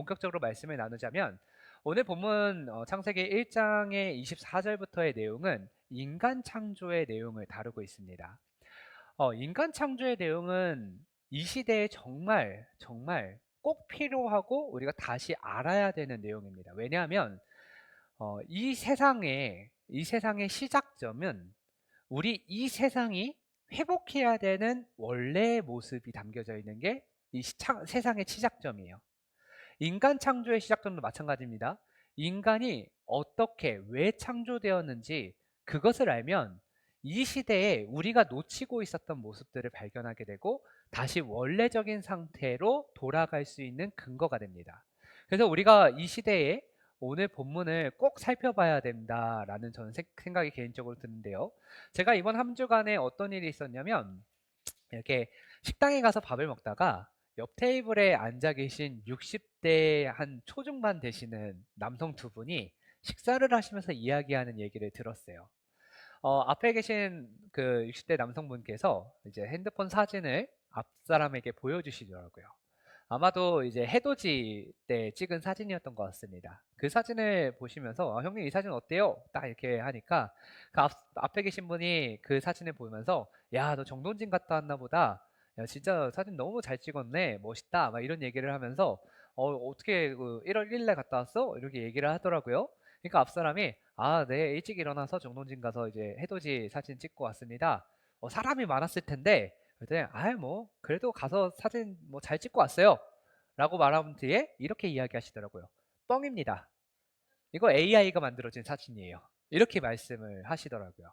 본격적으로 말씀을 나누자면 오늘 본문 창세기 1장의 24절부터의 내용은 인간 창조의 내용을 다루고 있습니다. 인간 창조의 내용은 이 시대에 정말 꼭 필요하고 우리가 다시 알아야 되는 내용입니다. 왜냐하면 이 세상의 시작점은 우리 이 세상이 회복해야 되는 원래의 모습이 담겨져 있는 게 이 세상의 시작점이에요. 인간 창조의 시작점도 마찬가지입니다. 인간이 어떻게, 왜 창조되었는지 그것을 알면 이 시대에 우리가 놓치고 있었던 모습들을 발견하게 되고 다시 원래적인 상태로 돌아갈 수 있는 근거가 됩니다. 그래서 우리가 이 시대에 오늘 본문을 꼭 살펴봐야 된다라는 저는 생각이 개인적으로 드는데요. 제가 이번 한 주간에 어떤 일이 있었냐면 이렇게 식당에 가서 밥을 먹다가 옆 테이블에 앉아 계신 60대 한 초중반 되시는 남성 두 분이 식사를 하시면서 이야기하는 얘기를 들었어요. 앞에 계신 그 60대 남성분께서 이제 핸드폰 사진을 앞 사람에게 보여주시더라고요. 아마도 이제 해돋이 때 찍은 사진이었던 것 같습니다. 그 사진을 보시면서 형님 이 사진 어때요? 딱 이렇게 하니까 그 앞에 계신 분이 그 사진을 보면서 야, 너 정동진 갔다 왔나 보다. 야, 진짜 사진 너무 잘 찍었네. 멋있다. 막 이런 얘기를 하면서 어떻게 그 1월 1일에 갔다 왔어? 이렇게 얘기를 하더라고요. 그러니까 앞 사람이 아, 네, 일찍 일어나서 정동진 가서 이제 해돋이 사진 찍고 왔습니다. 사람이 많았을 텐데 그랬더니 뭐 그래도 가서 사진 뭐 잘 찍고 왔어요 라고 말한 뒤에 이렇게 이야기하시더라고요. 뻥입니다. 이거 AI가 만들어진 사진이에요. 이렇게 말씀을 하시더라고요.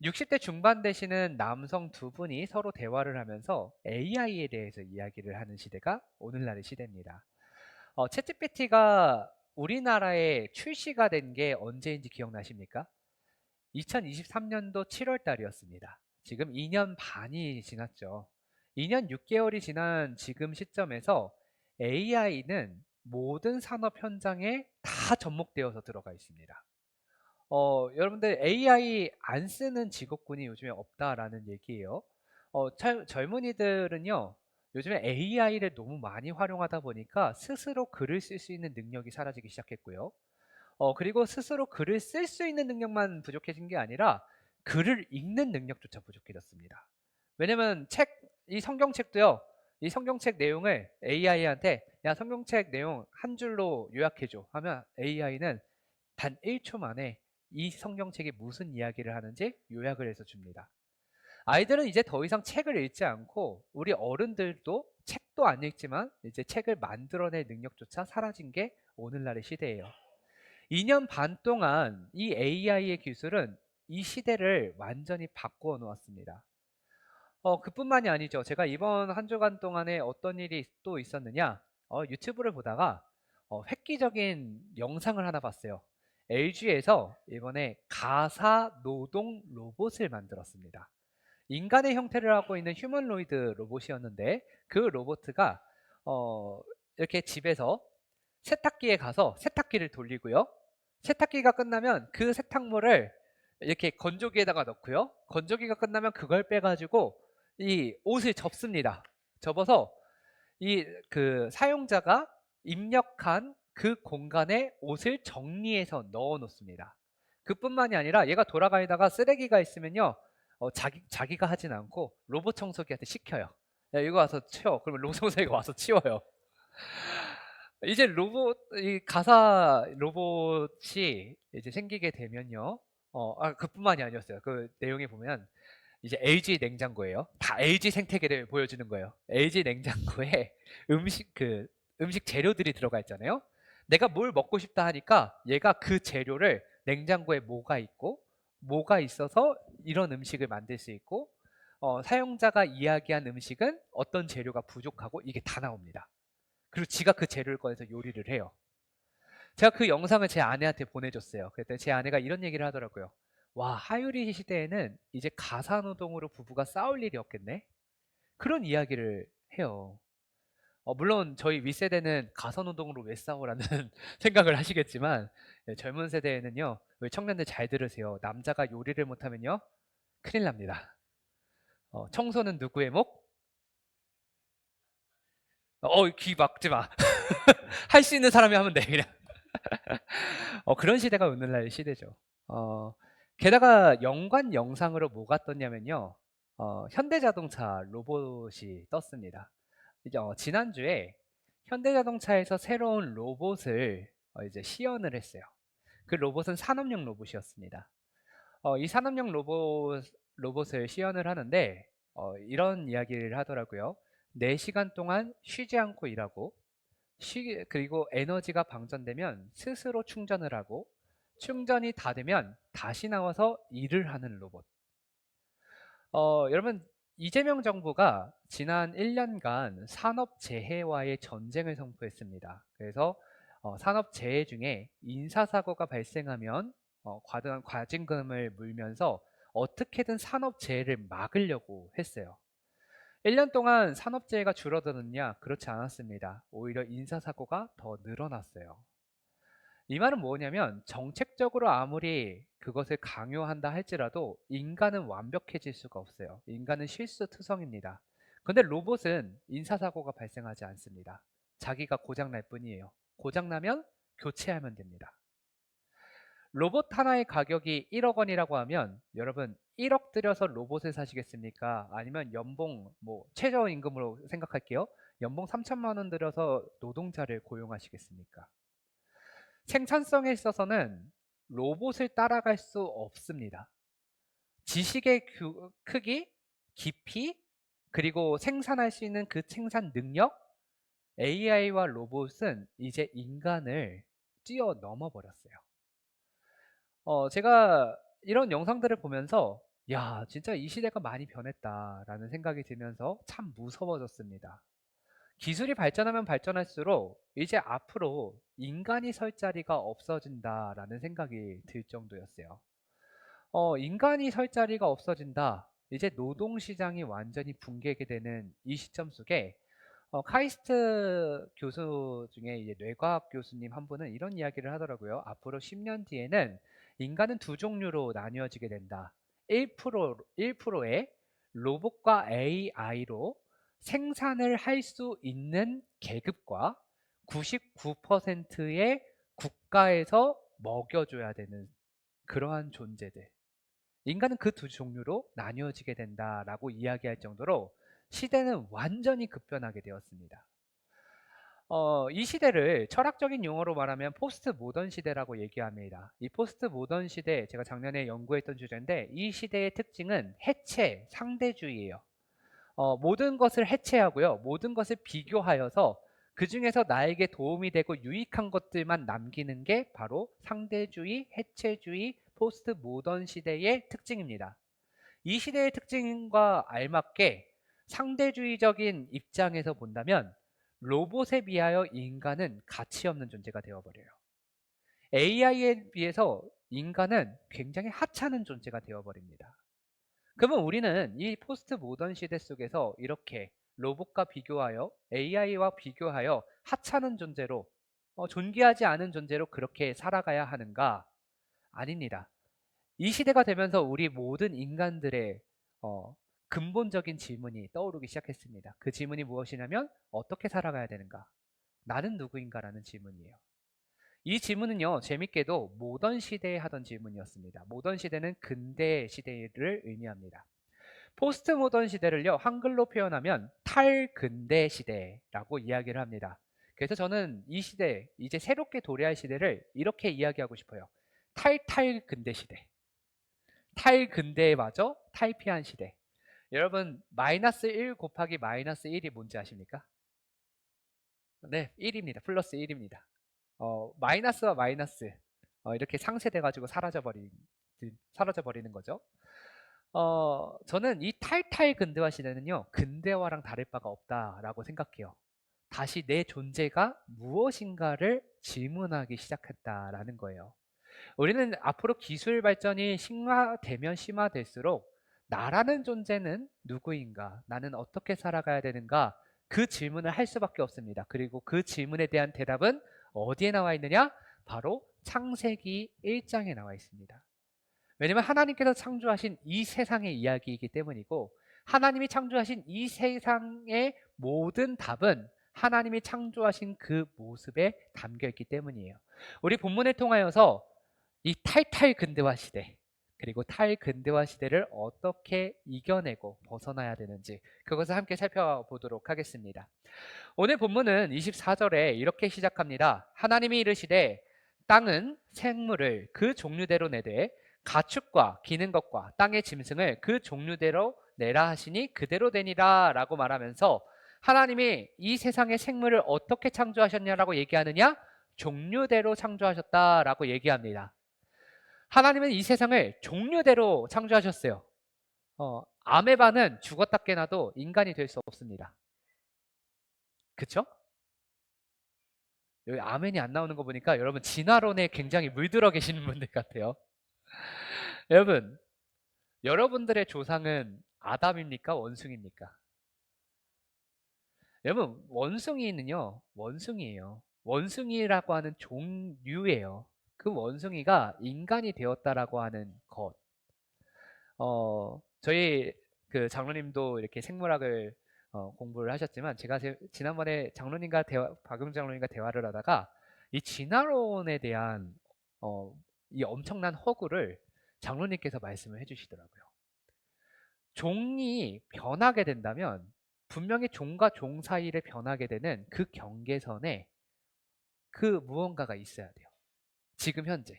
60대 중반 되시는 남성 두 분이 서로 대화를 하면서 AI에 대해서 이야기를 하는 시대가 오늘날의 시대입니다. 챗GPT가 우리나라에 출시가 된 게 언제인지 기억나십니까? 2023년도 7월 달이었습니다. 지금 2년 반이 지났죠. 2년 6개월이 지난 지금 시점에서 AI는 모든 산업 현장에 다 접목되어서 들어가 있습니다. 여러분들 AI 안 쓰는 직업군이 요즘에 없다라는 얘기예요. 젊은이들은요, 요즘에 AI를 너무 많이 활용하다 보니까 스스로 글을 쓸 수 있는 능력이 사라지기 시작했고요. 그리고 스스로 글을 쓸 수 있는 능력만 부족해진 게 아니라 글을 읽는 능력조차 부족해졌습니다. 왜냐면 이 성경책도요, 이 성경책 내용을 AI한테 야, 성경책 내용 한 줄로 요약해줘 하면 AI는 단 1초 만에 이 성경책이 무슨 이야기를 하는지 요약을 해서 줍니다. 아이들은 이제 더 이상 책을 읽지 않고 우리 어른들도 책도 안 읽지만 이제 책을 만들어낼 능력조차 사라진 게 오늘날의 시대예요. 2년 반 동안 이 AI의 기술은 이 시대를 완전히 바꾸어 놓았습니다. 그뿐만이 아니죠. 제가 이번 한 주간 동안에 어떤 일이 또 있었느냐? 유튜브를 보다가 획기적인 영상을 하나 봤어요. LG에서 이번에 가사 노동 로봇을 만들었습니다. 인간의 형태를 하고 있는 휴머노이드 로봇이었는데 그 로봇가 이렇게 집에서 세탁기에 가서 세탁기를 돌리고요. 세탁기가 끝나면 그 세탁물을 이렇게 건조기에다가 넣고요. 건조기가 끝나면 그걸 빼가지고 이 옷을 접습니다. 접어서 이 그 사용자가 입력한 그 공간에 옷을 정리해서 넣어 놓습니다. 그뿐만이 아니라 얘가 돌아가다가 쓰레기가 있으면요. 자기가 하진 않고 로봇 청소기한테 시켜요. 야, 이거 와서 치워. 그러면 로봇 청소기가 와서 치워요. 이제 이 가사 로봇이 이제 생기게 되면요. 그뿐만이 아니었어요. 그 내용에 보면 이제 LG 냉장고예요. 다 LG 생태계를 보여주는 거예요. LG 냉장고에 음식 재료들이 들어가 있잖아요. 내가 뭘 먹고 싶다 하니까 얘가 그 재료를 냉장고에 뭐가 있어서 이런 음식을 만들 수 있고 사용자가 이야기한 음식은 어떤 재료가 부족하고 이게 다 나옵니다. 그리고 지가 그 재료를 꺼내서 요리를 해요. 제가 그 영상을 제 아내한테 보내줬어요. 그랬더니 제 아내가 이런 얘기를 하더라고요. 와, 하유리 시대에는 이제 가사노동으로 부부가 싸울 일이 없겠네? 그런 이야기를 해요. 물론 저희 윗세대는 가사노동으로 왜 싸우라는 생각을 하시겠지만 젊은 세대에는요. 우리 청년들 잘 들으세요. 남자가 요리를 못하면요. 큰일 납니다. 청소는 누구의 목? 귀 막지 마. 할 수 있는 사람이 하면 돼 그냥. 그런 시대가 오늘날 시대죠. 어, 게다가 연관 영상으로 뭐가 떴냐면요. 현대자동차 로봇이 떴습니다. 이제 지난주에 현대자동차에서 새로운 로봇을 이제 시연을 했어요. 그 로봇은 산업용 로봇이었습니다. 이 산업용 로봇을 시연을 하는데 이런 이야기를 하더라고요. 4시간 동안 쉬지 않고 일하고 그리고 에너지가 방전되면 스스로 충전을 하고 충전이 다 되면 다시 나와서 일을 하는 로봇. 여러분, 이재명 정부가 지난 1년간 산업재해와의 전쟁을 선포했습니다. 그래서 산업재해 중에 인사사고가 발생하면 과징금을 물면서 어떻게든 산업재해를 막으려고 했어요. 1년 동안 산업재해가 줄어드느냐? 그렇지 않았습니다. 오히려 인사사고가 더 늘어났어요. 이 말은 뭐냐면 정책적으로 아무리 그것을 강요한다 할지라도 인간은 완벽해질 수가 없어요. 인간은 실수투성입니다. 근데 로봇은 인사사고가 발생하지 않습니다. 자기가 고장날 뿐이에요. 고장나면 교체하면 됩니다. 로봇 하나의 가격이 1억 원이라고 하면 여러분 1억 들여서 로봇을 사시겠습니까? 아니면 연봉 최저임금으로 생각할게요. 연봉 3천만 원 들여서 노동자를 고용하시겠습니까? 생산성에 있어서는 로봇을 따라갈 수 없습니다. 지식의 크기, 깊이, 그리고 생산할 수 있는 그 생산 능력, AI와 로봇은 이제 인간을 뛰어넘어 버렸어요. 제가 이런 영상들을 보면서 야, 진짜 이 시대가 많이 변했다라는 생각이 들면서 참 무서워졌습니다. 기술이 발전하면 발전할수록 이제 앞으로 인간이 설 자리가 없어진다라는 생각이 들 정도였어요. 인간이 설 자리가 없어진다. 이제 노동시장이 완전히 붕괴게 되는 이 시점 속에 카이스트 교수 중에 이제 뇌과학 교수님 한 분은 이런 이야기를 하더라고요. 앞으로 10년 뒤에는 인간은 두 종류로 나뉘어지게 된다. 1%의 로봇과 AI로 생산을 할 수 있는 계급과 99%의 국가에서 먹여줘야 되는 그러한 존재들. 인간은 그 두 종류로 나뉘어지게 된다라고 이야기할 정도로 시대는 완전히 급변하게 되었습니다. 이 시대를 철학적인 용어로 말하면 포스트 모던 시대라고 얘기합니다. 이 포스트 모던 시대, 제가 작년에 연구했던 주제인데 이 시대의 특징은 해체, 상대주의예요. 모든 것을 해체하고요. 모든 것을 비교하여서 그 중에서 나에게 도움이 되고 유익한 것들만 남기는 게 바로 상대주의, 해체주의, 포스트 모던 시대의 특징입니다. 이 시대의 특징과 알맞게 상대주의적인 입장에서 본다면 로봇에 비하여 인간은 가치 없는 존재가 되어버려요. AI에 비해서 인간은 굉장히 하찮은 존재가 되어버립니다. 그러면 우리는 이 포스트 모던 시대 속에서 이렇게 로봇과 비교하여 AI와 비교하여 하찮은 존재로 존귀하지 않은 존재로 그렇게 살아가야 하는가? 아닙니다. 이 시대가 되면서 우리 모든 인간들의 근본적인 질문이 떠오르기 시작했습니다. 그 질문이 무엇이냐면 어떻게 살아가야 되는가? 나는 누구인가라는 질문이에요. 이 질문은요, 재밌게도 모던 시대에 하던 질문이었습니다. 모던 시대는 근대 시대를 의미합니다. 포스트 모던 시대를요, 한글로 표현하면 탈근대 시대라고 이야기를 합니다. 그래서 저는 이 시대, 이제 새롭게 도래할 시대를 이렇게 이야기하고 싶어요. 탈탈근대 시대. 탈근대마저 탈피한 시대. 여러분, 마이너스 1 곱하기 마이너스 1이 뭔지 아십니까? 네, 1입니다. 플러스 1입니다. 마이너스와 마이너스 이렇게 상쇄돼가지고 사라져 버리는 거죠. 저는 이 탈탈 근대화 시대는요, 근대화랑 다를 바가 없다라고 생각해요. 다시 내 존재가 무엇인가를 질문하기 시작했다라는 거예요. 우리는 앞으로 기술 발전이 심화되면 심화될수록 나라는 존재는 누구인가? 나는 어떻게 살아가야 되는가? 그 질문을 할 수밖에 없습니다. 그리고 그 질문에 대한 대답은 어디에 나와 있느냐? 바로 창세기 1장에 나와 있습니다. 왜냐하면 하나님께서 창조하신 이 세상의 이야기이기 때문이고 하나님이 창조하신 이 세상의 모든 답은 하나님이 창조하신 그 모습에 담겨 있기 때문이에요. 우리 본문을 통하여서 이 탈탈근대화 시대, 그리고 탈근대화 시대를 어떻게 이겨내고 벗어나야 되는지 그것을 함께 살펴보도록 하겠습니다. 오늘 본문은 24절에 이렇게 시작합니다. 하나님이 이르시되 땅은 생물을 그 종류대로 내되 가축과 기는 것과 땅의 짐승을 그 종류대로 내라 하시니 그대로 되니라 라고 말하면서 하나님이 이 세상의 생물을 어떻게 창조하셨냐라고 얘기하느냐? 종류대로 창조하셨다라고 얘기합니다. 하나님은 이 세상을 종류대로 창조하셨어요. 아메바는 죽었다 깨나도 인간이 될 수 없습니다. 그쵸? 여기 아멘이 안 나오는 거 보니까 여러분 진화론에 굉장히 물들어 계시는 분들 같아요. 여러분, 여러분들의 조상은 아담입니까? 원숭이입니까? 여러분, 원숭이는요, 원숭이에요. 원숭이라고 하는 종류예요. 그 원숭이가 인간이 되었다라고 하는 것. 저희 그 장로님도 이렇게 생물학을 공부를 하셨지만 제가 지난번에 박용 장로님과 대화를 하다가 이 진화론에 대한 이 엄청난 허구를 장로님께서 말씀을 해주시더라고요. 종이 변하게 된다면 분명히 종과 종 사이를 변하게 되는 그 경계선에 그 무언가가 있어야 돼요. 지금 현재.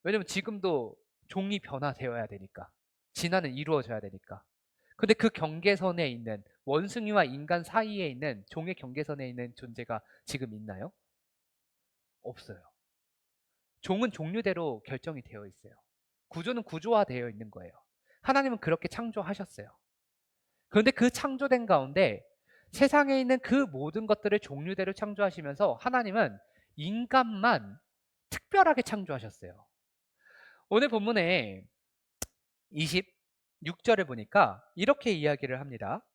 왜냐면 지금도 종이 변화되어야 되니까. 진화는 이루어져야 되니까. 근데 그 경계선에 있는 원숭이와 인간 사이에 있는 종의 경계선에 있는 존재가 지금 있나요? 없어요. 종은 종류대로 결정이 되어 있어요. 구조는 구조화되어 있는 거예요. 하나님은 그렇게 창조하셨어요. 그런데 그 창조된 가운데 세상에 있는 그 모든 것들을 종류대로 창조하시면서 하나님은 인간만 특별하게 창조하셨어요. 오늘 본문에 26절에 보니까 이렇게 이야기를 합니다.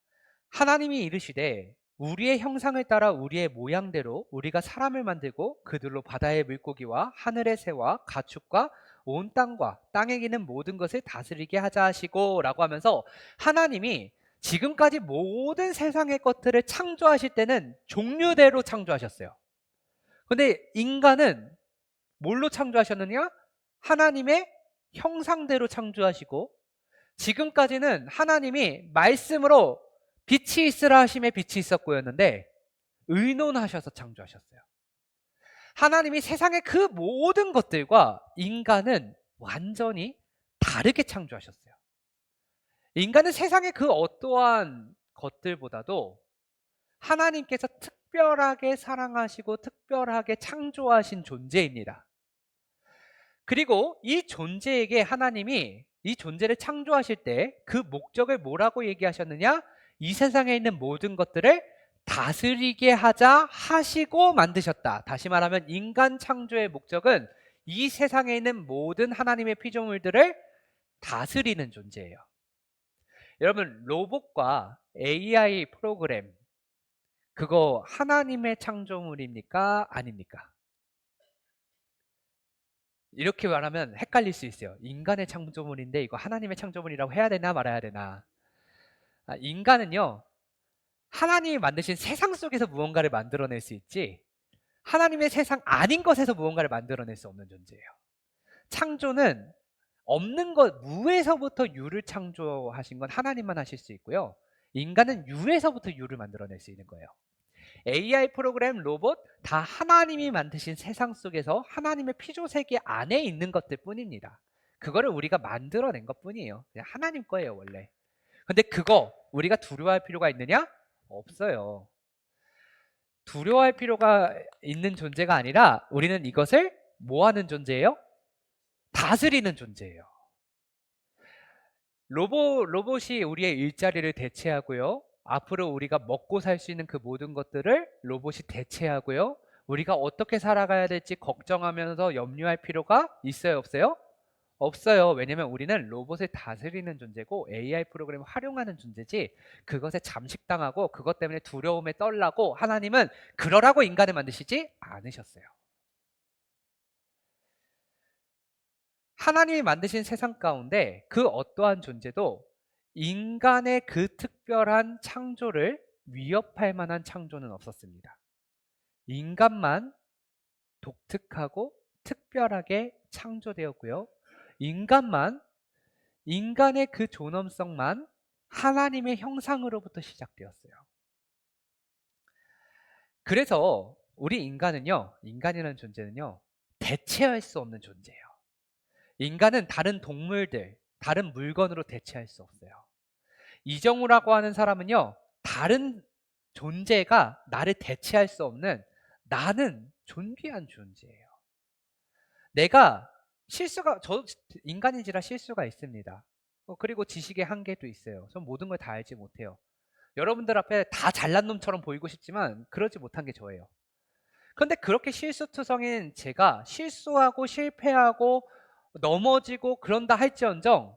하나님이 이르시되 우리의 형상을 따라 우리의 모양대로 우리가 사람을 만들고 그들로 바다의 물고기와 하늘의 새와 가축과 온 땅과 땅에 기는 모든 것을 다스리게 하자 하시고 라고 하면서 하나님이 지금까지 모든 세상의 것들을 창조하실 때는 종류대로 창조하셨어요. 근데 인간은 뭘로 창조하셨느냐? 하나님의 형상대로 창조하시고 지금까지는 하나님이 말씀으로 빛이 있으라 하심에 빛이 있었고였는데 의논하셔서 창조하셨어요. 하나님이 세상의 그 모든 것들과 인간은 완전히 다르게 창조하셨어요. 인간은 세상의 그 어떠한 것들보다도 하나님께서 특별하게 사랑하시고 특별하게 창조하신 존재입니다. 그리고 이 존재에게 하나님이 이 존재를 창조하실 때 그 목적을 뭐라고 얘기하셨느냐? 이 세상에 있는 모든 것들을 다스리게 하자 하시고 만드셨다. 다시 말하면 인간 창조의 목적은 이 세상에 있는 모든 하나님의 피조물들을 다스리는 존재예요. 여러분, 로봇과 AI 프로그램 그거 하나님의 창조물입니까? 아닙니까? 이렇게 말하면 헷갈릴 수 있어요. 인간의 창조물인데 이거 하나님의 창조물이라고 해야 되나 말아야 되나? 인간은요, 하나님이 만드신 세상 속에서 무언가를 만들어낼 수 있지 하나님의 세상 아닌 것에서 무언가를 만들어낼 수 없는 존재예요. 창조는 없는 것, 무에서부터 유를 창조하신 건 하나님만 하실 수 있고요. 인간은 유에서부터 유를 만들어낼 수 있는 거예요. AI 프로그램, 로봇 다 하나님이 만드신 세상 속에서 하나님의 피조세계 안에 있는 것들 뿐입니다. 그거를 우리가 만들어낸 것 뿐이에요. 그냥 하나님 거예요, 원래. 근데 그거 우리가 두려워할 필요가 있느냐? 없어요. 두려워할 필요가 있는 존재가 아니라 우리는 이것을 뭐 하는 존재예요? 다스리는 존재예요. 로봇이 우리의 일자리를 대체하고요. 앞으로 우리가 먹고 살 수 있는 그 모든 것들을 로봇이 대체하고요. 우리가 어떻게 살아가야 될지 걱정하면서 염려할 필요가 있어요, 없어요? 없어요. 왜냐면 우리는 로봇을 다스리는 존재고 AI 프로그램을 활용하는 존재지 그것에 잠식당하고 그것 때문에 두려움에 떨라고 하나님은 그러라고 인간을 만드시지 않으셨어요. 하나님이 만드신 세상 가운데 그 어떠한 존재도 인간의 그 특별한 창조를 위협할 만한 창조는 없었습니다. 인간만 독특하고 특별하게 창조되었고요. 인간만, 인간의 그 존엄성만 하나님의 형상으로부터 시작되었어요. 그래서 우리 인간이라는 존재는요, 대체할 수 없는 존재예요. 인간은 다른 동물들, 다른 물건으로 대체할 수 없어요. 이정우라고 하는 사람은요, 다른 존재가 나를 대체할 수 없는, 나는 존귀한 존재예요. 내가 인간인지라 실수가 있습니다. 그리고 지식의 한계도 있어요. 전 모든 걸 다 알지 못해요. 여러분들 앞에 다 잘난 놈처럼 보이고 싶지만 그러지 못한 게 저예요. 근데 그렇게 실수투성인 제가 실수하고 실패하고 넘어지고 그런다 할지언정,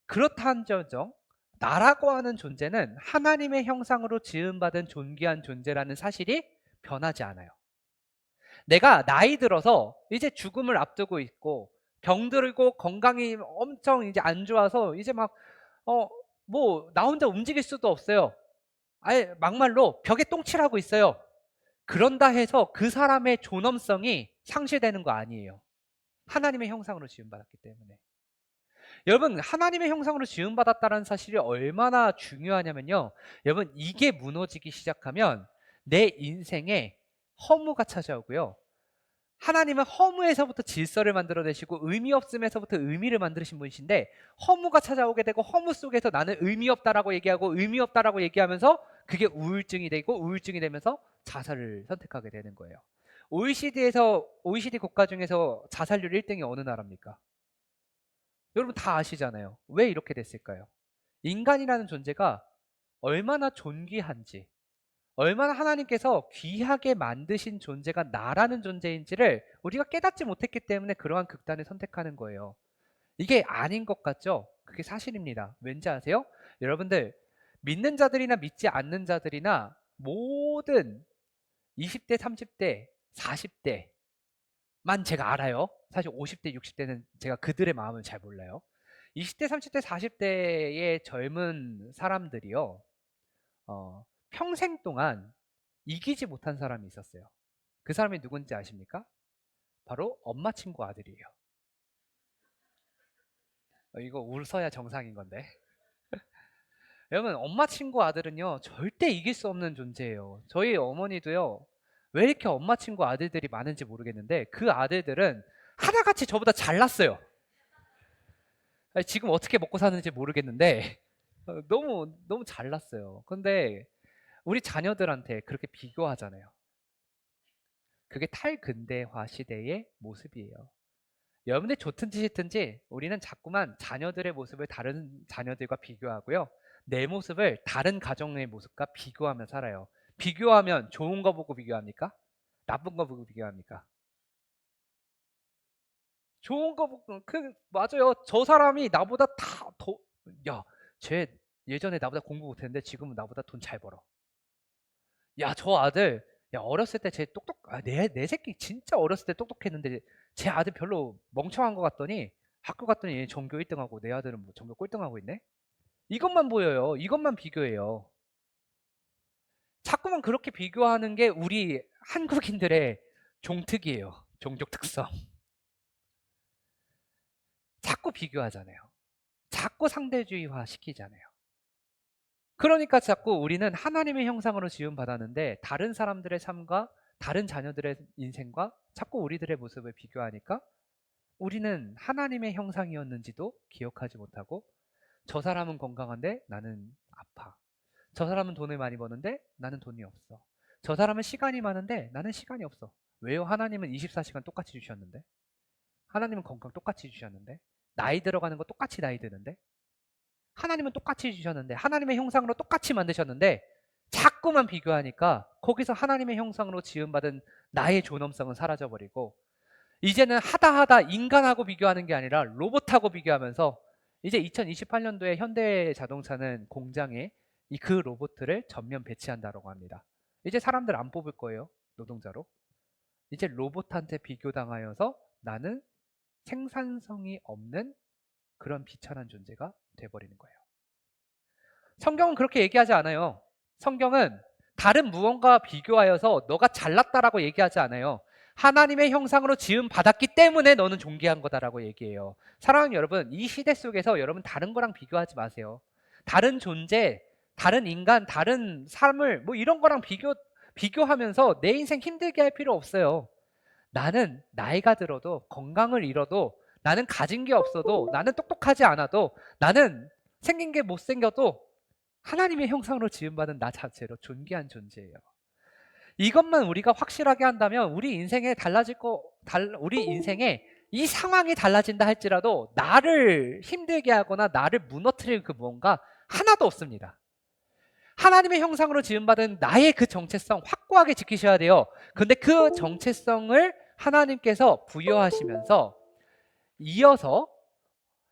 그렇다 한지언정, 나라고 하는 존재는 하나님의 형상으로 지음받은 존귀한 존재라는 사실이 변하지 않아요. 내가 나이 들어서 이제 죽음을 앞두고 있고 병들고 건강이 엄청 이제 안 좋아서 이제 막 나 혼자 움직일 수도 없어요. 아예 막말로 벽에 똥칠하고 있어요. 그런다 해서 그 사람의 존엄성이 상실되는 거 아니에요. 하나님의 형상으로 지음받았기 때문에. 여러분, 하나님의 형상으로 지음받았다는 사실이 얼마나 중요하냐면요. 여러분, 이게 무너지기 시작하면 내 인생에 허무가 찾아오고요. 하나님은 허무에서부터 질서를 만들어내시고 의미 없음에서부터 의미를 만드신 분이신데, 허무가 찾아오게 되고 허무 속에서 나는 의미 없다라고 얘기하고 의미 없다라고 얘기하면서 그게 우울증이 되고 우울증이 되면서 자살을 선택하게 되는 거예요. OECD 국가 중에서 자살률 1등이 어느 나라입니까? 여러분 다 아시잖아요. 왜 이렇게 됐을까요? 인간이라는 존재가 얼마나 존귀한지, 얼마나 하나님께서 귀하게 만드신 존재가 나라는 존재인지를 우리가 깨닫지 못했기 때문에 그러한 극단을 선택하는 거예요. 이게 아닌 것 같죠? 그게 사실입니다. 왠지 아세요? 여러분들, 믿는 자들이나 믿지 않는 자들이나 모든 20대, 30대, 40대만 제가 알아요. 사실 50대, 60대는 제가 그들의 마음을 잘 몰라요. 20대, 30대, 40대의 젊은 사람들이요. 평생 동안 이기지 못한 사람이 있었어요. 그 사람이 누군지 아십니까? 바로 엄마 친구 아들이에요. 이거 웃어야 정상인 건데. 여러분, 엄마 친구 아들은요, 절대 이길 수 없는 존재예요. 저희 어머니도요, 왜 이렇게 엄마 친구 아들들이 많은지 모르겠는데, 그 아들들은 하나같이 저보다 잘났어요. 지금 어떻게 먹고 사는지 모르겠는데, 너무 잘났어요. 근데 우리 자녀들한테 그렇게 비교하잖아요. 그게 탈근대화 시대의 모습이에요. 여러분들 좋든지 싫든지 우리는 자꾸만 자녀들의 모습을 다른 자녀들과 비교하고요. 내 모습을 다른 가정의 모습과 비교하며 살아요. 비교하면 좋은 거 보고 비교합니까? 나쁜 거 보고 비교합니까? 좋은 거 보고, 맞아요. 저 사람이 나보다 야, 쟤 예전에 나보다 공부 못했는데 지금은 나보다 돈 잘 벌어. 야, 저 아들, 야, 어렸을 때 내 새끼 진짜 어렸을 때 똑똑했는데 제 아들 별로 멍청한 것 같더니 학교 갔더니 얘 전교 1등하고 내 아들은 뭐 전교 꼴등하고 있네? 이것만 보여요. 이것만 비교해요. 자꾸만 그렇게 비교하는 게 우리 한국인들의 종특이에요. 종족 특성. 자꾸 비교하잖아요. 자꾸 상대주의화 시키잖아요. 그러니까 자꾸 우리는 하나님의 형상으로 지음받았는데 다른 사람들의 삶과 다른 자녀들의 인생과 자꾸 우리들의 모습을 비교하니까 우리는 하나님의 형상이었는지도 기억하지 못하고, 저 사람은 건강한데 나는 아파. 저 사람은 돈을 많이 버는데 나는 돈이 없어. 저 사람은 시간이 많은데 나는 시간이 없어. 왜요? 하나님은 24시간 똑같이 주셨는데. 하나님은 건강 똑같이 주셨는데. 나이 들어가는 거 똑같이 나이 드는데. 하나님은 똑같이 주셨는데, 하나님의 형상으로 똑같이 만드셨는데 자꾸만 비교하니까 거기서 하나님의 형상으로 지음받은 나의 존엄성은 사라져버리고, 이제는 하다 인간하고 비교하는 게 아니라 로봇하고 비교하면서, 이제 2028년도에 현대자동차는 공장에 그 로봇을 전면 배치한다고 합니다. 이제 사람들 안 뽑을 거예요. 노동자로. 이제 로봇한테 비교당하여서 나는 생산성이 없는 그런 비천한 존재가 돼버리는 거예요. 성경은 그렇게 얘기하지 않아요. 성경은 다른 무언가와 비교하여서 너가 잘났다라고 얘기하지 않아요. 하나님의 형상으로 지음 받았기 때문에 너는 존귀한 거다라고 얘기해요. 사랑하는 여러분, 이 시대 속에서 여러분 다른 거랑 비교하지 마세요. 다른 존재, 다른 인간, 다른 삶을 뭐 이런 거랑 비교하면서 내 인생 힘들게 할 필요 없어요. 나는 나이가 들어도 건강을 잃어도 나는 가진 게 없어도 나는 똑똑하지 않아도 나는 생긴 게 못생겨도 하나님의 형상으로 지음받은 나 자체로 존귀한 존재예요. 이것만 우리가 확실하게 한다면 우리 인생에 이 상황이 달라진다 할지라도 나를 힘들게 하거나 나를 무너뜨릴 그 무언가 하나도 없습니다. 하나님의 형상으로 지음받은 나의 그 정체성 확고하게 지키셔야 돼요. 근데 그 정체성을 하나님께서 부여하시면서 이어서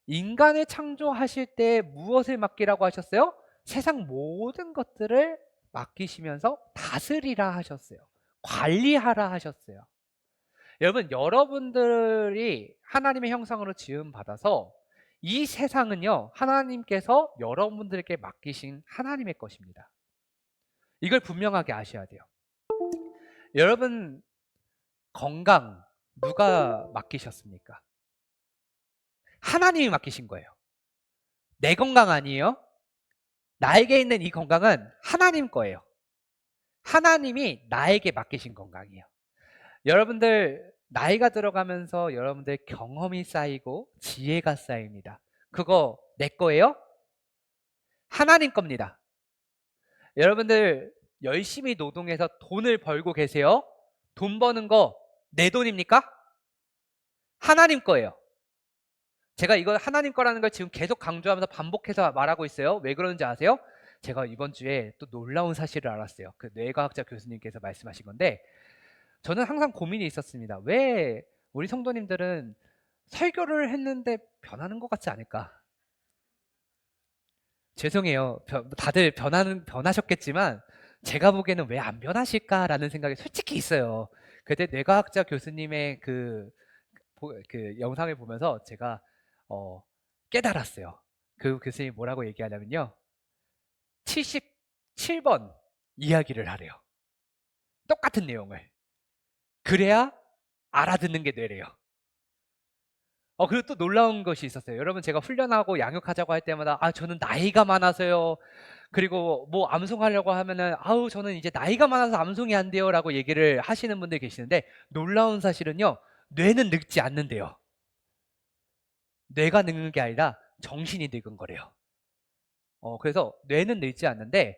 인간을 창조하실 때 무엇을 맡기라고 하셨어요? 세상 모든 것들을 맡기시면서 다스리라 하셨어요. 관리하라 하셨어요. 여러분, 여러분들이 하나님의 형상으로 지음받아서 이 세상은요, 하나님께서 여러분들에게 맡기신 하나님의 것입니다. 이걸 분명하게 아셔야 돼요. 여러분, 건강 누가 맡기셨습니까? 하나님이 맡기신 거예요. 내 건강 아니에요. 나에게 있는 이 건강은 하나님 거예요. 하나님이 나에게 맡기신 건강이에요. 여러분들 나이가 들어가면서 여러분들 경험이 쌓이고 지혜가 쌓입니다. 그거 내 거예요? 하나님 겁니다. 여러분들 열심히 노동해서 돈을 벌고 계세요? 돈 버는 거 내 돈입니까? 하나님 거예요. 제가 이거 하나님 거라는 걸 지금 계속 강조하면서 반복해서 말하고 있어요. 왜 그러는지 아세요? 제가 이번 주에 또 놀라운 사실을 알았어요. 그 뇌과학자 교수님께서 말씀하신 건데 저는 항상 고민이 있었습니다. 왜 우리 성도님들은 설교를 했는데 변하는 것 같지 않을까? 죄송해요. 다들 변하셨겠지만 제가 보기에는 왜 안 변하실까라는 생각이 솔직히 있어요. 그때 뇌과학자 교수님의 그 영상을 보면서 제가 깨달았어요. 그 교수님이 뭐라고 얘기하냐면요. 77번 이야기를 하래요. 똑같은 내용을. 그래야 알아듣는 게 뇌래요. 그리고 또 놀라운 것이 있었어요. 여러분, 제가 훈련하고 양육하자고 할 때마다 저는 나이가 많아서요. 그리고 뭐 암송하려고 하면은 저는 이제 나이가 많아서 암송이 안 돼요 라고 얘기를 하시는 분들 계시는데 놀라운 사실은요. 뇌는 늙지 않는데요. 뇌가 늙는 게 아니라 정신이 늙은 거래요. 그래서 뇌는 늙지 않는데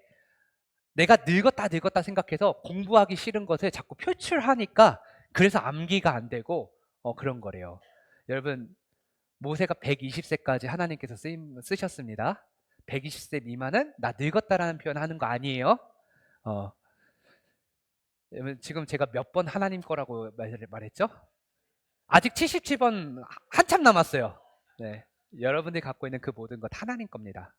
내가 늙었다 생각해서 공부하기 싫은 것을 자꾸 표출하니까 그래서 암기가 안 되고 그런 거래요. 여러분, 모세가 120세까지 하나님께서 쓰셨습니다. 120세 미만은 나 늙었다라는 표현 하는 거 아니에요. 지금 제가 몇 번 하나님 거라고 말했죠? 아직 77번 한참 남았어요. 네, 여러분들이 갖고 있는 그 모든 것 하나님 겁니다.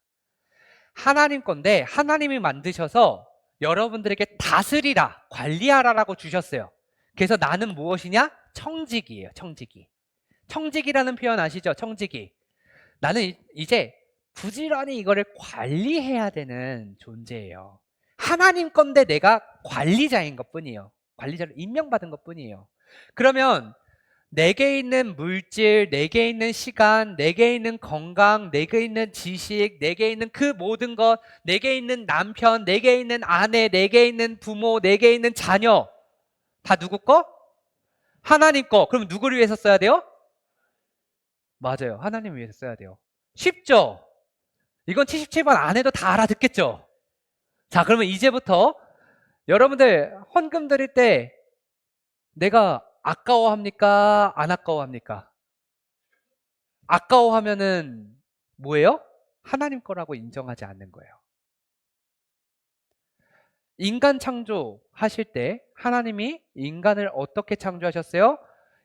하나님 건데 하나님이 만드셔서 여러분들에게 다스리라, 관리하라라고 주셨어요. 그래서 나는 무엇이냐? 청지기예요. 청지기. 청지기라는 표현 아시죠? 청지기. 나는 이제 부지런히 이거를 관리해야 되는 존재예요. 하나님 건데 내가 관리자인 것뿐이에요. 관리자로 임명받은 것뿐이에요. 그러면 내게 있는 물질, 내게 있는 시간, 내게 있는 건강, 내게 있는 지식, 내게 있는 그 모든 것, 내게 있는 남편, 내게 있는 아내, 내게 있는 부모, 내게 있는 자녀 다 누구 거? 하나님 거. 그럼 누구를 위해서 써야 돼요? 맞아요. 하나님 위해서 써야 돼요. 쉽죠? 이건 77번 안 해도 다 알아듣겠죠? 자, 그러면 이제부터 여러분들 헌금 드릴 때 내가 아까워합니까? 안 아까워합니까? 아까워하면은 뭐예요? 하나님 거라고 인정하지 않는 거예요. 인간 창조하실 때 하나님이 인간을 어떻게 창조하셨어요?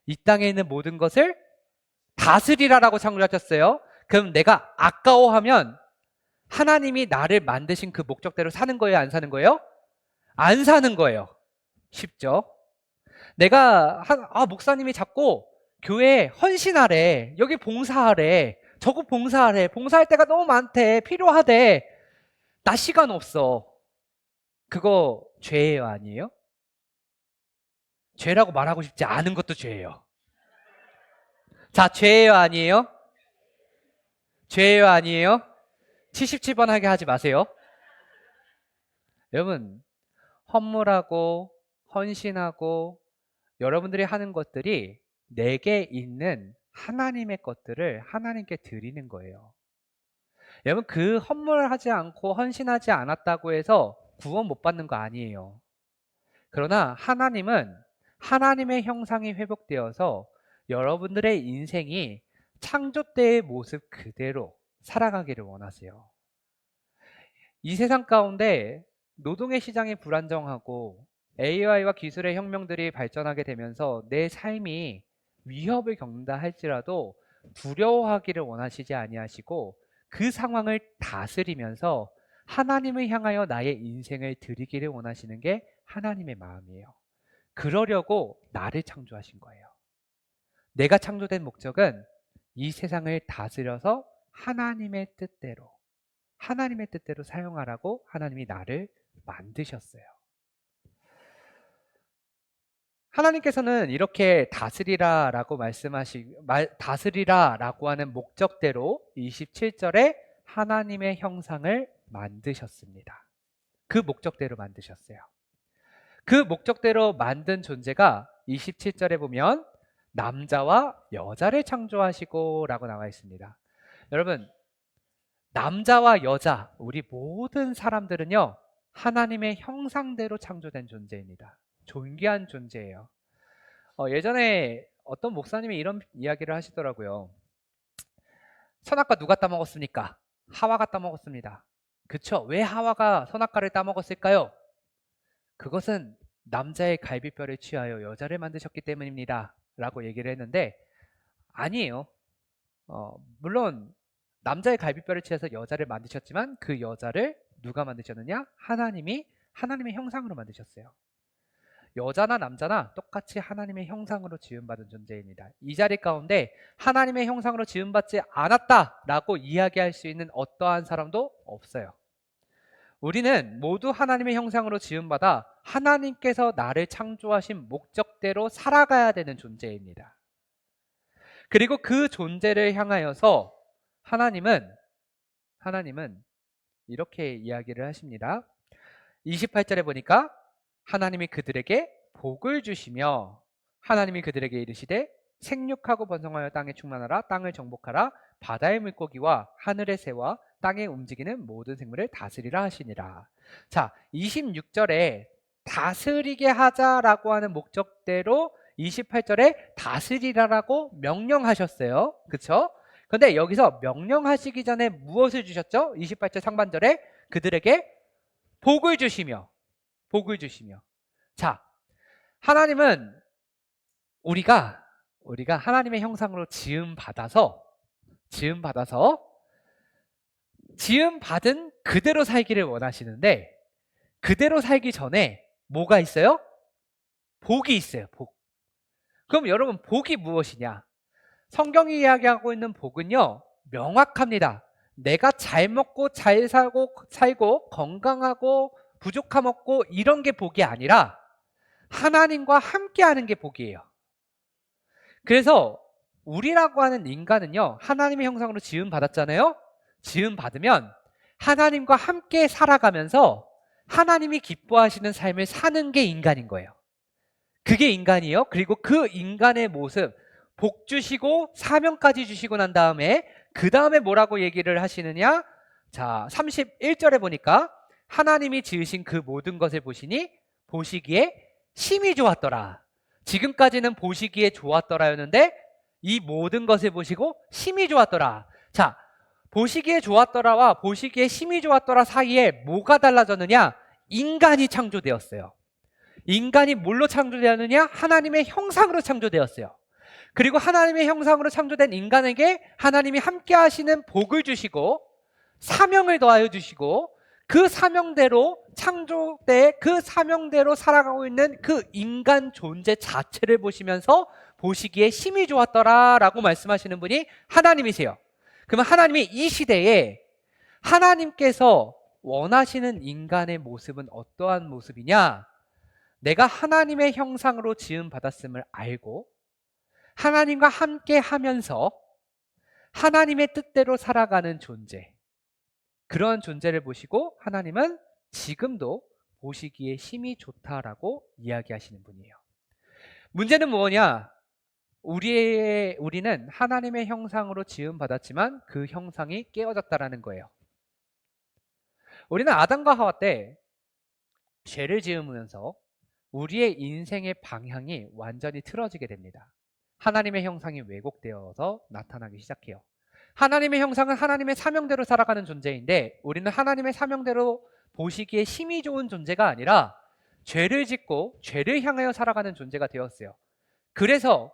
이 땅에 있는 모든 것을 다스리라라고 창조하셨어요. 그럼 내가 아까워하면 하나님이 나를 만드신 그 목적대로 사는 거예요? 안 사는 거예요? 안 사는 거예요. 쉽죠? 내가 목사님이 자꾸 교회에 헌신하래, 여기 봉사하래, 저거 봉사하래, 봉사할 때가 너무 많대, 필요하대. 나 시간 없어. 그거 죄예요, 아니에요? 죄라고 말하고 싶지 않은 것도 죄예요. 자, 죄예요, 아니에요? 죄예요, 아니에요? 77번 하게 하지 마세요. 여러분, 헌물하고 헌신하고 여러분들이 하는 것들이 내게 있는 하나님의 것들을 하나님께 드리는 거예요. 여러분, 그 헌물을 하지 않고 헌신하지 않았다고 해서 구원 못 받는 거 아니에요. 그러나 하나님은 하나님의 형상이 회복되어서 여러분들의 인생이 창조 때의 모습 그대로 살아가기를 원하세요. 이 세상 가운데 노동의 시장이 불안정하고 AI와 기술의 혁명들이 발전하게 되면서 내 삶이 위협을 겪는다 할지라도 두려워하기를 원하시지 아니하시고 그 상황을 다스리면서 하나님을 향하여 나의 인생을 드리기를 원하시는 게 하나님의 마음이에요. 그러려고 나를 창조하신 거예요. 내가 창조된 목적은 이 세상을 다스려서 하나님의 뜻대로 사용하라고 하나님이 나를 만드셨어요. 하나님께서는 이렇게 다스리라라고 다스리라라고 하는 목적대로 27절에 하나님의 형상을 만드셨습니다. 그 목적대로 만드셨어요. 그 목적대로 만든 존재가 27절에 보면 남자와 여자를 창조하시고 라고 나와 있습니다. 여러분, 남자와 여자, 우리 모든 사람들은요, 하나님의 형상대로 창조된 존재입니다. 존귀한 존재예요. 예전에 어떤 목사님이 이런 이야기를 하시더라고요. 선악과 누가 따먹었습니까? 하와가 따먹었습니다. 그쵸? 왜 하와가 선악과를 따먹었을까요? 그것은 남자의 갈비뼈를 취하여 여자를 만드셨기 때문입니다. 라고 얘기를 했는데 아니에요. 물론 남자의 갈비뼈를 취해서 여자를 만드셨지만 그 여자를 누가 만드셨느냐? 하나님의 형상으로 만드셨어요. 여자나 남자나 똑같이 하나님의 형상으로 지음받은 존재입니다. 이 자리 가운데 하나님의 형상으로 지음받지 않았다라고 이야기할 수 있는 어떠한 사람도 없어요. 우리는 모두 하나님의 형상으로 지음받아 하나님께서 나를 창조하신 목적대로 살아가야 되는 존재입니다. 그리고 그 존재를 향하여서 하나님은 이렇게 이야기를 하십니다. 28절에 보니까 하나님이 그들에게 복을 주시며 하나님이 그들에게 이르시되 생육하고 번성하여 땅에 충만하라. 땅을 정복하라. 바다의 물고기와 하늘의 새와 땅에 움직이는 모든 생물을 다스리라 하시니라. 자, 26절에 다스리게 하자라고 하는 목적대로 28절에 다스리라라고 명령하셨어요. 그렇죠? 근데 여기서 명령하시기 전에 무엇을 주셨죠? 28절 상반절에 그들에게 복을 주시며. 자, 하나님은 우리가 하나님의 형상으로 지음받아서 지음받은 그대로 살기를 원하시는데 그대로 살기 전에 뭐가 있어요? 복이 있어요. 복. 그럼 여러분, 복이 무엇이냐? 성경이 이야기하고 있는 복은요, 명확합니다. 내가 잘 먹고 잘 살고 건강하고 부족함 없고 이런 게 복이 아니라 하나님과 함께하는 게 복이에요. 그래서 우리라고 하는 인간은요, 하나님의 형상으로 지음받았잖아요. 지음받으면 하나님과 함께 살아가면서 하나님이 기뻐하시는 삶을 사는 게 인간인 거예요. 그게 인간이에요. 그리고 그 인간의 모습, 복 주시고 사명까지 주시고 난 다음에 그 다음에 뭐라고 얘기를 하시느냐? 자, 31절에 보니까 하나님이 지으신 그 모든 것을 보시기에 심히 좋았더라. 지금까지는 보시기에 좋았더라였는데 이 모든 것을 보시고 심히 좋았더라. 자, 보시기에 좋았더라와 보시기에 심히 좋았더라 사이에 뭐가 달라졌느냐? 인간이 창조되었어요. 인간이 뭘로 창조되었느냐? 하나님의 형상으로 창조되었어요. 그리고 하나님의 형상으로 창조된 인간에게 하나님이 함께 하시는 복을 주시고 사명을 더하여 주시고 그 사명대로 창조때 그 사명대로 살아가고 있는 그 인간 존재 자체를 보시면서 보시기에 심히 좋았더라라고 말씀하시는 분이 하나님이세요. 그러면 하나님이 이 시대에 하나님께서 원하시는 인간의 모습은 어떠한 모습이냐? 내가 하나님의 형상으로 지음 받았음을 알고 하나님과 함께 하면서 하나님의 뜻대로 살아가는 존재, 그런 존재를 보시고 하나님은 지금도 보시기에 심히 좋다라고 이야기하시는 분이에요. 문제는 뭐냐? 우리는 하나님의 형상으로 지음 받았지만 그 형상이 깨어졌다라는 거예요. 우리는 아담과 하와 때 죄를 지으면서 우리의 인생의 방향이 완전히 틀어지게 됩니다. 하나님의 형상이 왜곡되어서 나타나기 시작해요. 하나님의 형상은 하나님의 사명대로 살아가는 존재인데 우리는 하나님의 사명대로 보시기에 심히 좋은 존재가 아니라 죄를 짓고 죄를 향하여 살아가는 존재가 되었어요. 그래서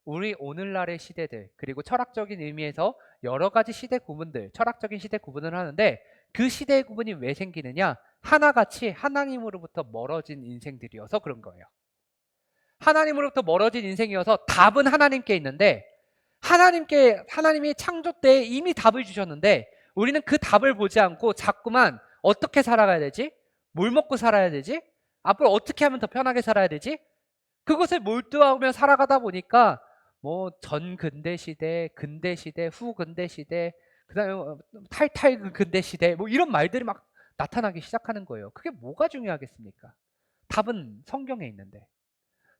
우리 오늘날의 시대들, 그리고 철학적인 의미에서 여러 가지 시대 구분들, 철학적인 시대 구분을 하는데 그 시대의 구분이 왜 생기느냐? 하나같이 하나님으로부터 멀어진 인생들이어서 그런 거예요. 하나님으로부터 멀어진 인생이어서 답은 하나님께 있는데 하나님이 창조 때에 이미 답을 주셨는데 우리는 그 답을 보지 않고 자꾸만 어떻게 살아가야 되지? 뭘 먹고 살아야 되지? 앞으로 어떻게 하면 더 편하게 살아야 되지? 그것을 몰두하며 살아가다 보니까 뭐 전근대 시대, 근대 시대, 후근대 시대, 그다음에 탈탈 근대 시대, 뭐 이런 말들이 막 나타나기 시작하는 거예요. 그게 뭐가 중요하겠습니까? 답은 성경에 있는데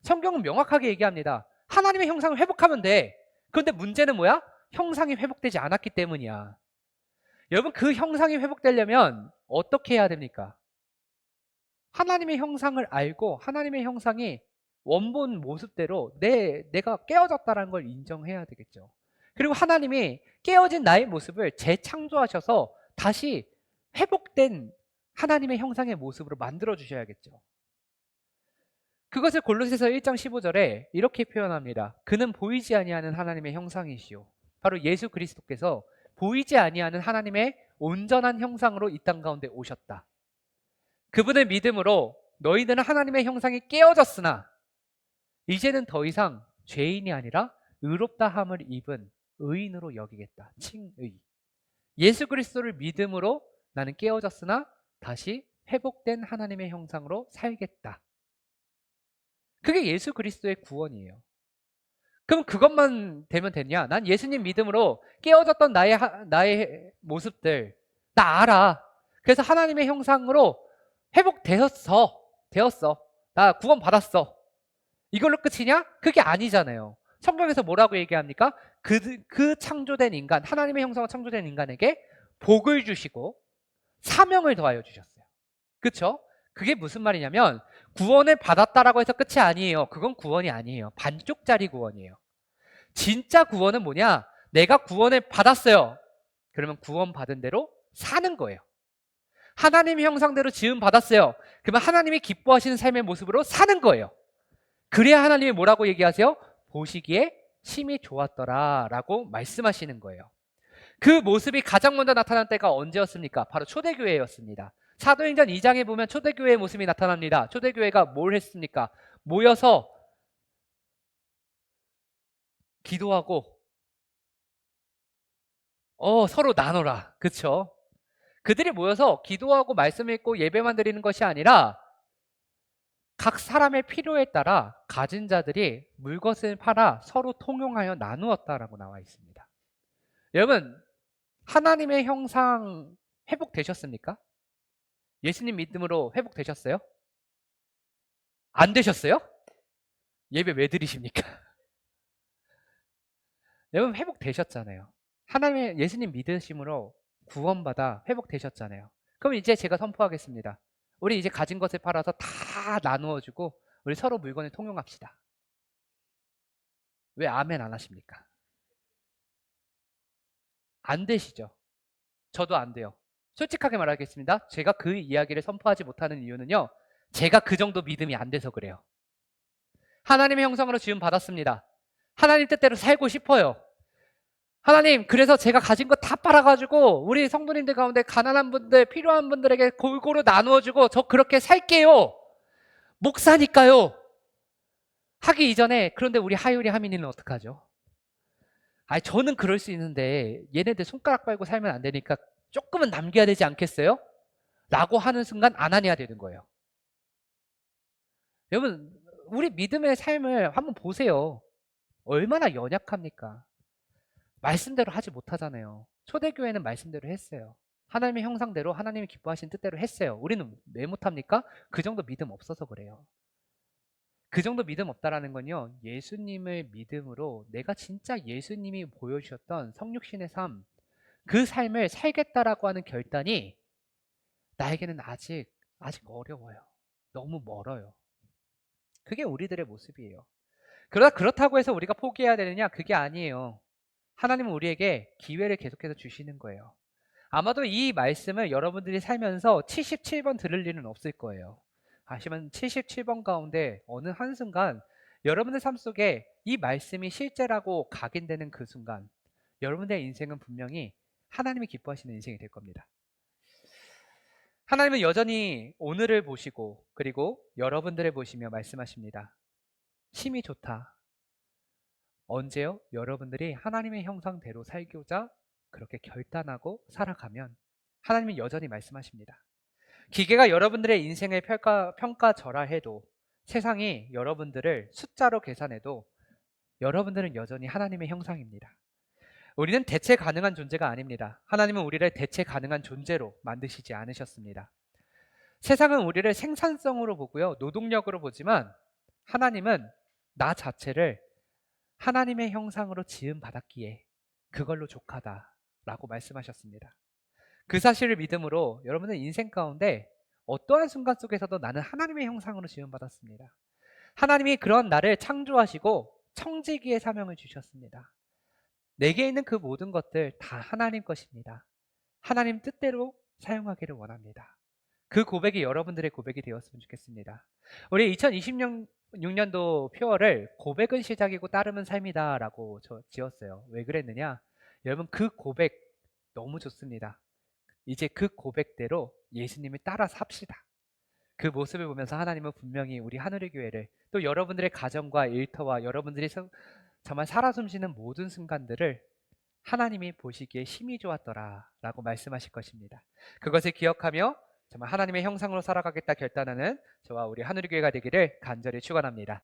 성경은 명확하게 얘기합니다. 하나님의 형상을 회복하면 돼. 그런데 문제는 뭐야? 형상이 회복되지 않았기 때문이야. 여러분, 그 형상이 회복되려면 어떻게 해야 됩니까? 하나님의 형상을 알고 하나님의 형상이 원본 모습대로 내가 깨어졌다는 걸 인정해야 되겠죠. 그리고 하나님이 깨어진 나의 모습을 재창조하셔서 다시 회복된 하나님의 형상의 모습으로 만들어 주셔야겠죠. 그것을 골로새서 1장 15절에 이렇게 표현합니다. 그는 보이지 아니하는 하나님의 형상이시오. 바로 예수 그리스도께서 보이지 아니하는 하나님의 온전한 형상으로 이 땅 가운데 오셨다. 그분의 믿음으로 너희들은 하나님의 형상이 깨어졌으나 이제는 더 이상 죄인이 아니라 의롭다 함을 입은 의인으로 여기겠다. 칭의. 예수 그리스도를 믿음으로 나는 깨어졌으나 다시 회복된 하나님의 형상으로 살겠다. 그게 예수 그리스도의 구원이에요. 그럼 그것만 되면 되냐? 난 예수님 믿음으로 깨어졌던 나의 모습들 나 알아. 그래서 하나님의 형상으로 회복되었어. 나 구원 받았어. 이걸로 끝이냐? 그게 아니잖아요. 성경에서 뭐라고 얘기합니까? 그 창조된 인간, 하나님의 형상으로 창조된 인간에게 복을 주시고 사명을 더하여 주셨어요. 그렇죠? 그게 무슨 말이냐면 구원을 받았다라고 해서 끝이 아니에요. 그건 구원이 아니에요. 반쪽짜리 구원이에요. 진짜 구원은 뭐냐? 내가 구원을 받았어요. 그러면 구원 받은 대로 사는 거예요. 하나님의 형상대로 지음 받았어요. 그러면 하나님이 기뻐하시는 삶의 모습으로 사는 거예요. 그래야 하나님이 뭐라고 얘기하세요? 보시기에 심히 좋았더라 라고 말씀하시는 거예요. 그 모습이 가장 먼저 나타난 때가 언제였습니까? 바로 초대교회였습니다. 사도행전 2장에 보면 초대교회의 모습이 나타납니다. 초대교회가 뭘 했습니까? 모여서 기도하고 서로 나눠라. 그렇죠? 그들이 모여서 기도하고 말씀 읽고 예배만 드리는 것이 아니라 각 사람의 필요에 따라 가진 자들이 물것을 팔아 서로 통용하여 나누었다라고 나와 있습니다. 여러분, 하나님의 형상 회복되셨습니까? 예수님 믿음으로 회복되셨어요? 안 되셨어요? 예배 왜 드리십니까? 여러분 회복되셨잖아요. 하나님의 예수님 믿으심으로 구원받아 회복되셨잖아요. 그럼 이제 제가 선포하겠습니다. 우리 이제 가진 것을 팔아서 다 나누어주고 우리 서로 물건을 통용합시다. 왜 아멘 안 하십니까? 안 되시죠? 저도 안 돼요. 솔직하게 말하겠습니다. 제가 그 이야기를 선포하지 못하는 이유는요, 제가 그 정도 믿음이 안 돼서 그래요. 하나님의 형상으로 지음 받았습니다. 하나님 뜻대로 살고 싶어요. 하나님, 그래서 제가 가진 거 다 팔아가지고 우리 성도님들 가운데 가난한 분들, 필요한 분들에게 골고루 나누어주고 저 그렇게 살게요. 목사니까요. 하기 이전에 그런데 우리 하율이 하민이는 어떡하죠? 저는 그럴 수 있는데 얘네들 손가락 빨고 살면 안 되니까 조금은 남겨야 되지 않겠어요? 라고 하는 순간 아나니아 되는 거예요. 여러분, 우리 믿음의 삶을 한번 보세요. 얼마나 연약합니까? 말씀대로 하지 못하잖아요. 초대교회는 말씀대로 했어요. 하나님의 형상대로 하나님이 기뻐하신 뜻대로 했어요. 우리는 왜 못합니까? 그 정도 믿음 없어서 그래요. 그 정도 믿음 없다라는 건요, 예수님을 믿음으로 내가 진짜 예수님이 보여주셨던 성육신의 삶, 그 삶을 살겠다라고 하는 결단이 나에게는 아직 어려워요. 너무 멀어요. 그게 우리들의 모습이에요. 그러다 그렇다고 해서 우리가 포기해야 되느냐? 그게 아니에요. 하나님은 우리에게 기회를 계속해서 주시는 거예요. 아마도 이 말씀을 여러분들이 살면서 77번 들을 일은 없을 거예요. 하지만 77번 가운데 어느 한순간 여러분의 삶 속에 이 말씀이 실제라고 각인되는 그 순간 여러분의 인생은 분명히 하나님이 기뻐하시는 인생이 될 겁니다. 하나님은 여전히 오늘을 보시고 그리고 여러분들을 보시며 말씀하십니다. 심히 좋다. 언제요? 여러분들이 하나님의 형상대로 살고자 그렇게 결단하고 살아가면 하나님은 여전히 말씀하십니다. 기계가 여러분들의 인생을 평가절하해도 세상이 여러분들을 숫자로 계산해도 여러분들은 여전히 하나님의 형상입니다. 우리는 대체 가능한 존재가 아닙니다. 하나님은 우리를 대체 가능한 존재로 만드시지 않으셨습니다. 세상은 우리를 생산성으로 보고요, 노동력으로 보지만 하나님은 나 자체를 하나님의 형상으로 지음 받았기에 그걸로 족하다라고 말씀하셨습니다. 그 사실을 믿음으로 여러분은 인생 가운데 어떠한 순간 속에서도 나는 하나님의 형상으로 지음 받았습니다. 하나님이 그런 나를 창조하시고 청지기의 사명을 주셨습니다. 내게 있는 그 모든 것들 다 하나님 것입니다. 하나님 뜻대로 사용하기를 원합니다. 그 고백이 여러분들의 고백이 되었으면 좋겠습니다. 우리 2026년도 표어를 고백은 시작이고 따름은 삶이다 라고 지었어요. 왜 그랬느냐? 여러분, 그 고백 너무 좋습니다. 이제 그 고백대로 예수님을 따라 삽시다. 그 모습을 보면서 하나님은 분명히 우리 하늘의 교회를 또 여러분들의 가정과 일터와 여러분들이 정말 살아 숨쉬는 모든 순간들을 하나님이 보시기에 심히 좋았더라 라고 말씀하실 것입니다. 그것을 기억하며 정말 하나님의 형상으로 살아가겠다 결단하는 저와 우리 하늘의 교회가 되기를 간절히 축원합니다.